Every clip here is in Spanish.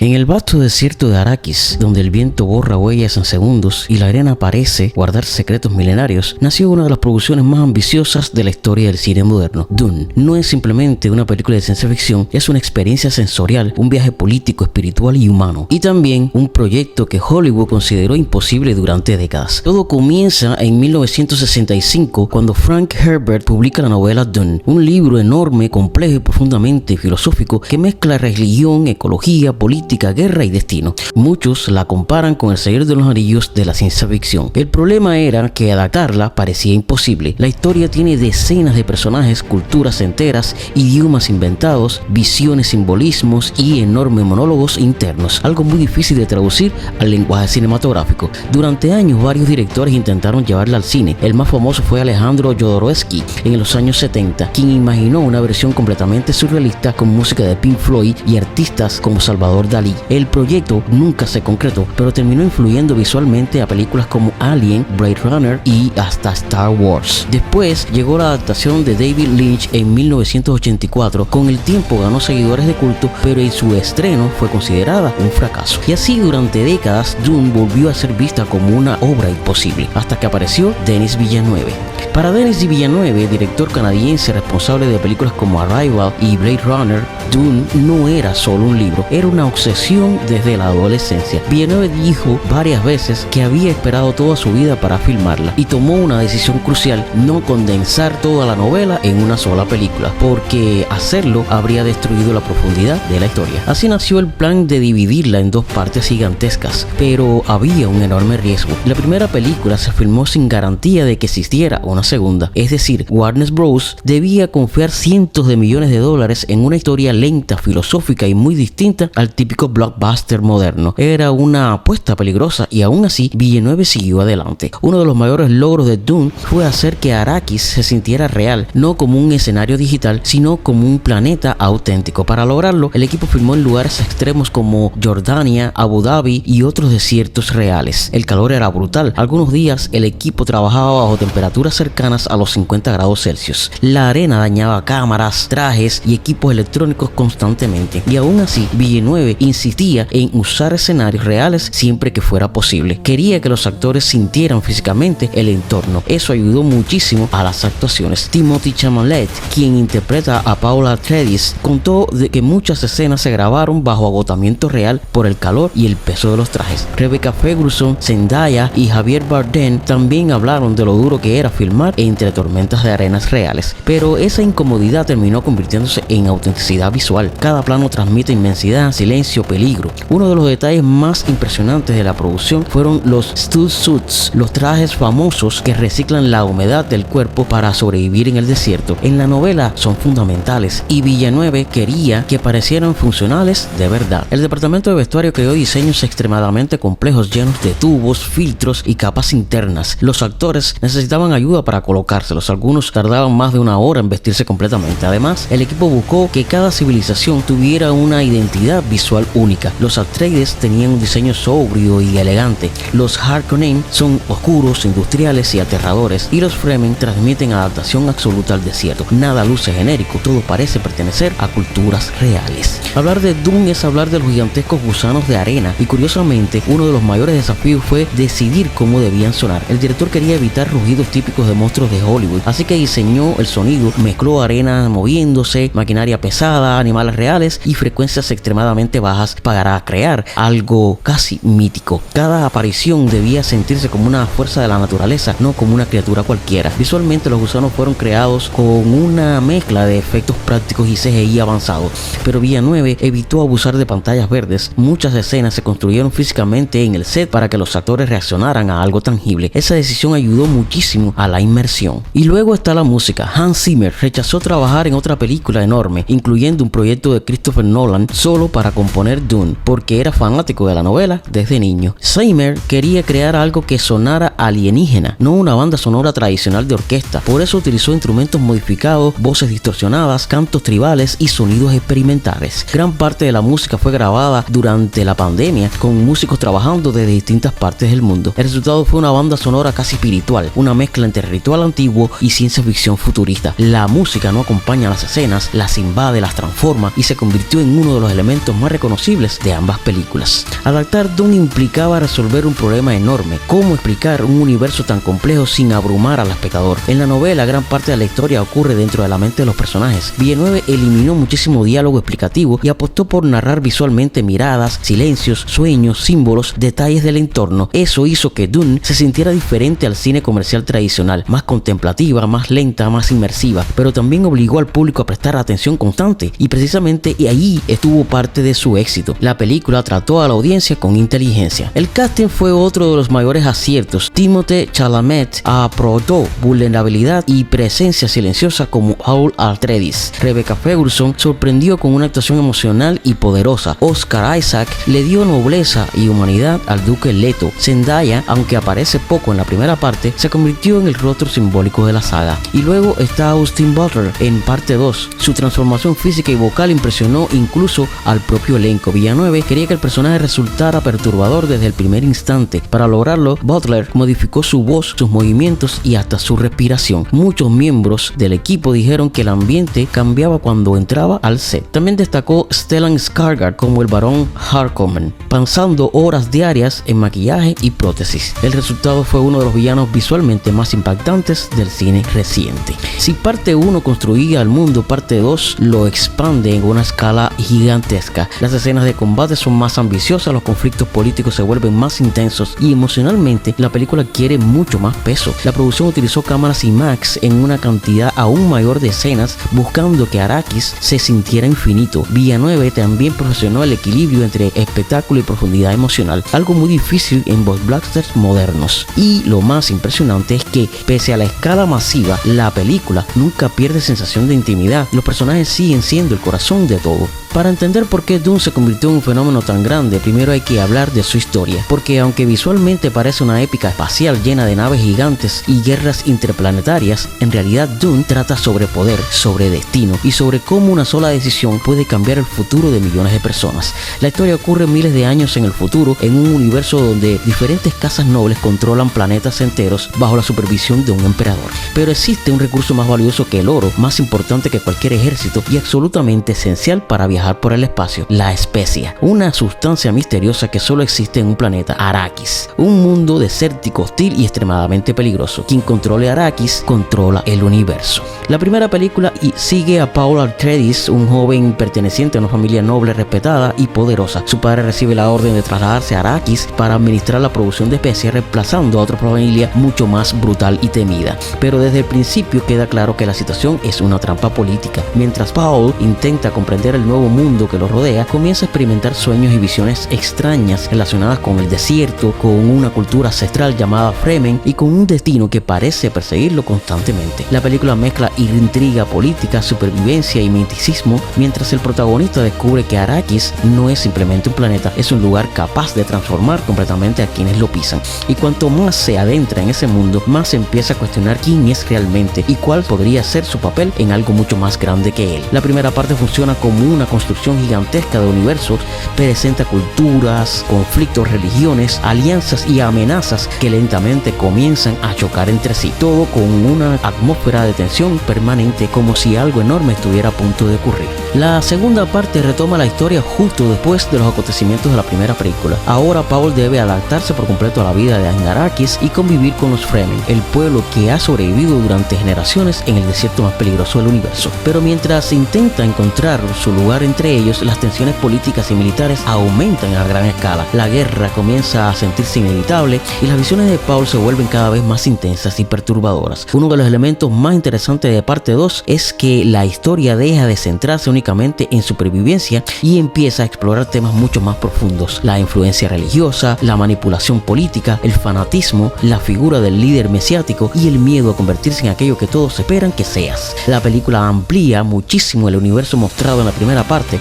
En el vasto desierto de Arrakis, donde el viento borra huellas en segundos y la arena parece guardar secretos milenarios, nació una de las producciones más ambiciosas de la historia del cine moderno. Dune no es simplemente una película de ciencia ficción, es una experiencia sensorial, un viaje político, espiritual y humano, y también un proyecto que Hollywood consideró imposible durante décadas. Todo comienza en 1965 cuando Frank Herbert publica la novela Dune, un libro enorme, complejo y profundamente filosófico que mezcla religión, ecología, política, guerra y destino. Muchos la comparan con El Señor de los Anillos de la ciencia ficción. El problema era que adaptarla parecía imposible. La historia tiene decenas de personajes, culturas enteras, idiomas inventados, visiones, simbolismos y enormes monólogos internos, algo muy difícil de traducir al lenguaje cinematográfico. Durante años varios directores intentaron llevarla al cine. El más famoso fue Alejandro Jodorowsky en los años 70, quien imaginó una versión completamente surrealista con música de Pink Floyd y artistas como Salvador Dalí. El proyecto nunca se concretó, pero terminó influyendo visualmente a películas como Alien, Blade Runner y hasta Star Wars. Después llegó la adaptación de David Lynch en 1984. Con el tiempo ganó seguidores de culto, pero en su estreno fue considerada un fracaso. Y así durante décadas Dune volvió a ser vista como una obra imposible, hasta que apareció Denis Villeneuve. Para Denis Villeneuve, director canadiense responsable de películas como Arrival y Blade Runner, Dune no era solo un libro, era una obsesión desde la adolescencia. Villeneuve dijo varias veces que había esperado toda su vida para filmarla y tomó una decisión crucial: no condensar toda la novela en una sola película, porque hacerlo habría destruido la profundidad de la historia. Así nació el plan de dividirla en dos partes gigantescas, pero había un enorme riesgo. La primera película se filmó sin garantía de que existiera una segunda, es decir, Warner Bros. Debía confiar cientos de millones de dólares en una historia lenta, filosófica y muy distinta al típico blockbuster moderno. Era una apuesta peligrosa y aún así Villeneuve siguió adelante. Uno de los mayores logros de Dune fue hacer que Arrakis se sintiera real, no como un escenario digital, sino como un planeta auténtico. Para lograrlo, el equipo filmó en lugares extremos como Jordania, Abu Dhabi y otros desiertos reales. El calor era brutal. Algunos días el equipo trabajaba bajo temperaturas cercanas a los 50 grados Celsius. La arena dañaba cámaras, trajes y equipos electrónicos constantemente, y aún así Villeneuve insistía en usar escenarios reales siempre que fuera posible. Quería que los actores sintieran físicamente el entorno. Eso ayudó muchísimo a las actuaciones. Timothée Chalamet, quien interpreta a Paul Atreides, contó de que muchas escenas se grabaron bajo agotamiento real por el calor y el peso de los trajes. Rebecca Ferguson, Zendaya y Javier Bardem también hablaron de lo duro que era filmar entre tormentas de arenas reales, pero esa incomodidad terminó convirtiéndose en autenticidad visual. Cada plano transmite inmensidad, silencio, peligro. Uno de los detalles más impresionantes de la producción fueron los Stud Suits, los trajes famosos que reciclan la humedad del cuerpo para sobrevivir en el desierto. En la novela son fundamentales y Villeneuve quería que parecieran funcionales de verdad. El departamento de vestuario creó diseños extremadamente complejos llenos de tubos, filtros y capas internas. Los actores necesitaban ayuda para colocárselos. Algunos tardaban más de una hora en vestirse completamente. Además, el equipo buscó que cada civilización tuviera una identidad visual única. Los Atreides tenían un diseño sobrio y elegante. Los Harkonnen son oscuros, industriales y aterradores. Y los Fremen transmiten adaptación absoluta al desierto. Nada luce genérico, todo parece pertenecer a culturas reales. Hablar de Dune es hablar de los gigantescos gusanos de arena, y curiosamente, uno de los mayores desafíos fue decidir cómo debían sonar. El director quería evitar rugidos típicos de monstruos de Hollywood, así que diseñó el sonido, mezcló arena moviéndose, maquinaria pesada, animales reales y frecuencias extremadamente bajas para crear algo casi mítico. Cada aparición debía sentirse como una fuerza de la naturaleza, no como una criatura cualquiera. Visualmente los gusanos fueron creados con una mezcla de efectos prácticos y CGI avanzados, pero Villeneuve evitó abusar de pantallas verdes. Muchas escenas se construyeron físicamente en el set para que los actores reaccionaran a algo tangible. Esa decisión ayudó muchísimo a la inmersión. Y luego está la música. Hans Zimmer rechazó trabajar en otra película enorme, incluyendo un proyecto de Christopher Nolan, solo para componer Dune, porque era fanático de la novela desde niño. Zimmer quería crear algo que sonara alienígena, no una banda sonora tradicional de orquesta. Por eso utilizó instrumentos modificados, voces distorsionadas, cantos tribales y sonidos experimentales. Gran parte de la música fue grabada durante la pandemia, con músicos trabajando desde distintas partes del mundo. El resultado fue una banda sonora casi espiritual, una mezcla entre ritual antiguo y ciencia ficción futurista. La música no acompaña las escenas, las invade, las transforma y se convirtió en uno de los elementos más reconocidos reconocibles de ambas películas. Adaptar Dune implicaba resolver un problema enorme: cómo explicar un universo tan complejo sin abrumar al espectador. En la novela, gran parte de la historia ocurre dentro de la mente de los personajes. Villeneuve eliminó muchísimo diálogo explicativo y apostó por narrar visualmente miradas, silencios, sueños, símbolos, detalles del entorno. Eso hizo que Dune se sintiera diferente al cine comercial tradicional, más contemplativa, más lenta, más inmersiva, pero también obligó al público a prestar atención constante, y precisamente ahí estuvo parte de su éxito. La película trató a la audiencia con inteligencia. El casting fue otro de los mayores aciertos. Timothée Chalamet aportó vulnerabilidad y presencia silenciosa como Paul Atreides. Rebecca Ferguson sorprendió con una actuación emocional y poderosa. Oscar Isaac le dio nobleza y humanidad al Duque Leto. Zendaya, aunque aparece poco en la primera parte, se convirtió en el rostro simbólico de la saga. Y luego está Austin Butler en parte 2. Su transformación física y vocal impresionó incluso al propio elenco. Villeneuve quería que el personaje resultara perturbador desde el primer instante. Para lograrlo, Butler modificó su voz, sus movimientos y hasta su respiración. Muchos miembros del equipo dijeron que el ambiente cambiaba cuando entraba al set. También destacó Stellan Skarsgård como el barón Harkonnen, pasando horas diarias en maquillaje y prótesis. El resultado fue uno de los villanos visualmente más impactantes del cine reciente. Si parte 1 construía el mundo, parte 2 lo expande en una escala gigantesca. Las escenas de combate son más ambiciosas, los conflictos políticos se vuelven más intensos y emocionalmente la película adquiere mucho más peso. La producción utilizó cámaras IMAX en una cantidad aún mayor de escenas, buscando que Arrakis se sintiera infinito. Villeneuve también perfeccionó el equilibrio entre espectáculo y profundidad emocional, algo muy difícil en blockbusters modernos. Y lo más impresionante es que, pese a la escala masiva, la película nunca pierde sensación de intimidad. Los personajes siguen siendo el corazón de todo. Para entender por qué Dune se convirtió en un fenómeno tan grande, primero hay que hablar de su historia, porque aunque visualmente parece una épica espacial llena de naves gigantes y guerras interplanetarias, en realidad Dune trata sobre poder, sobre destino y sobre cómo una sola decisión puede cambiar el futuro de millones de personas. La historia ocurre miles de años en el futuro, en un universo donde diferentes casas nobles controlan planetas enteros bajo la supervisión de un emperador. Pero existe un recurso más valioso que el oro, más importante que cualquier ejército y absolutamente esencial para viajar por el espacio: la especia, una sustancia misteriosa que solo existe en un planeta, Arrakis, un mundo desértico, hostil y extremadamente peligroso. Quien controle Arrakis controla el universo. La primera película sigue a Paul Atreides, un joven perteneciente a una familia noble, respetada y poderosa. Su padre recibe la orden de trasladarse a Arrakis para administrar la producción de especies, reemplazando a otra familia mucho más brutal y temida. Pero desde el principio queda claro que la situación es una trampa política. Mientras Paul intenta comprender el nuevo mundo que lo rodea, comienza a experimentar sueños y visiones extrañas relacionadas con el desierto, con una cultura ancestral llamada Fremen y con un destino que parece perseguirlo constantemente. La película mezcla intriga política, supervivencia y misticismo, mientras el protagonista descubre que Arrakis no es simplemente un planeta, es un lugar capaz de transformar completamente a quienes lo pisan. Y cuanto más se adentra en ese mundo, más se empieza a cuestionar quién es realmente y cuál podría ser su papel en algo mucho más grande que él. La primera parte funciona como una construcción gigantesca de universos, presenta culturas, conflictos, religiones, alianzas y amenazas que lentamente comienzan a chocar entre sí, todo con una atmósfera de tensión permanente, como si algo enorme estuviera a punto de ocurrir. La segunda parte retoma la historia justo después de los acontecimientos de la primera película. Ahora Paul debe adaptarse por completo a la vida de Arrakis y convivir con los Fremen, el pueblo que ha sobrevivido durante generaciones en el desierto más peligroso del universo. Pero mientras intenta encontrar su lugar entre ellos, las tensiones políticas y militares aumentan a gran escala. La guerra comienza a sentirse inevitable y las visiones de Paul se vuelven cada vez más intensas y perturbadoras. Uno de los elementos más interesantes de parte 2 es que la historia deja de centrarse únicamente en supervivencia y empieza a explorar temas mucho más profundos: la influencia religiosa, la manipulación política, el fanatismo, la figura del líder mesiático y el miedo a convertirse en aquello que todos esperan que seas. La película amplía muchísimo el universo mostrado en la primera parte.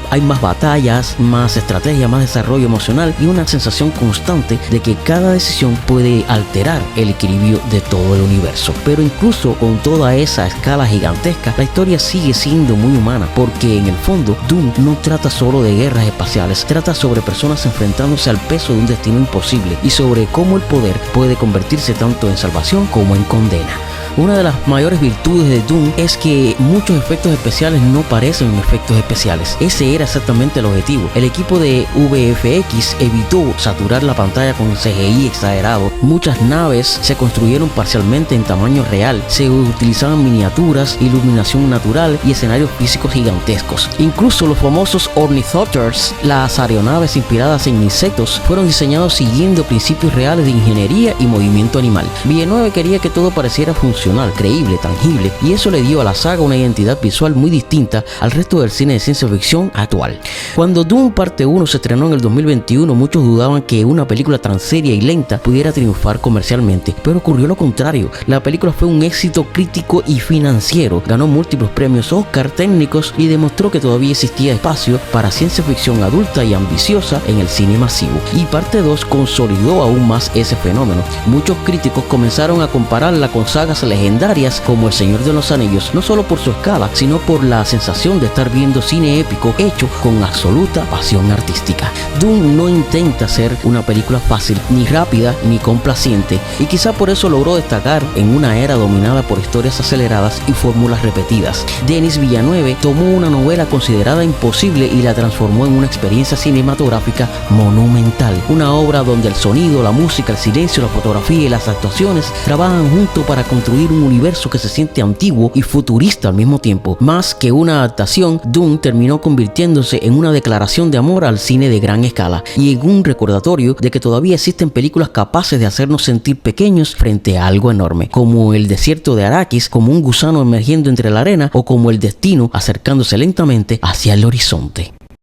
Hay más batallas, más estrategia, más desarrollo emocional y una sensación constante de que cada decisión puede alterar el equilibrio de todo el universo. Pero incluso con toda esa escala gigantesca, la historia sigue siendo muy humana, porque en el fondo Dune no trata solo de guerras espaciales, trata sobre personas enfrentándose al peso de un destino imposible y sobre cómo el poder puede convertirse tanto en salvación como en condena. Una de las mayores virtudes de Doom es que muchos efectos especiales no parecen efectos especiales. Ese era exactamente el objetivo. El equipo de VFX evitó saturar la pantalla con CGI exagerado. Muchas naves se construyeron parcialmente en tamaño real. Se utilizaban miniaturas, iluminación natural y escenarios físicos gigantescos. Incluso los famosos Ornithopters, las aeronaves inspiradas en insectos, fueron diseñados siguiendo principios reales de ingeniería y movimiento animal. Villeneuve quería que todo pareciera funcional, creíble, tangible, y eso le dio a la saga una identidad visual muy distinta al resto del cine de ciencia ficción actual. Cuando Doom Parte 1 se estrenó en el 2021, muchos dudaban que una película tan seria y lenta pudiera triunfar comercialmente, pero ocurrió lo contrario. La película fue un éxito crítico y financiero, ganó múltiples premios Oscar técnicos y demostró que todavía existía espacio para ciencia ficción adulta y ambiciosa en el cine masivo. Y Parte 2 consolidó aún más ese fenómeno. Muchos críticos comenzaron a compararla con sagas legendarias como El Señor de los Anillos, no solo por su escala, sino por la sensación de estar viendo cine épico hecho con absoluta pasión artística. Doom no intenta ser una película fácil, ni rápida, ni complaciente, y quizá por eso logró destacar en una era dominada por historias aceleradas y fórmulas repetidas. Denis Villeneuve tomó una novela considerada imposible y la transformó en una experiencia cinematográfica monumental, una obra donde el sonido, la música, el silencio, la fotografía y las actuaciones trabajan juntos para construir un universo que se siente antiguo y futurista al mismo tiempo. Más que una adaptación, Doom terminó convirtiéndose en una declaración de amor al cine de gran escala y en un recordatorio de que todavía existen películas capaces de hacernos sentir pequeños frente a algo enorme, como El desierto de Arrakis, como un gusano emergiendo entre la arena, o como el destino acercándose lentamente hacia el horizonte.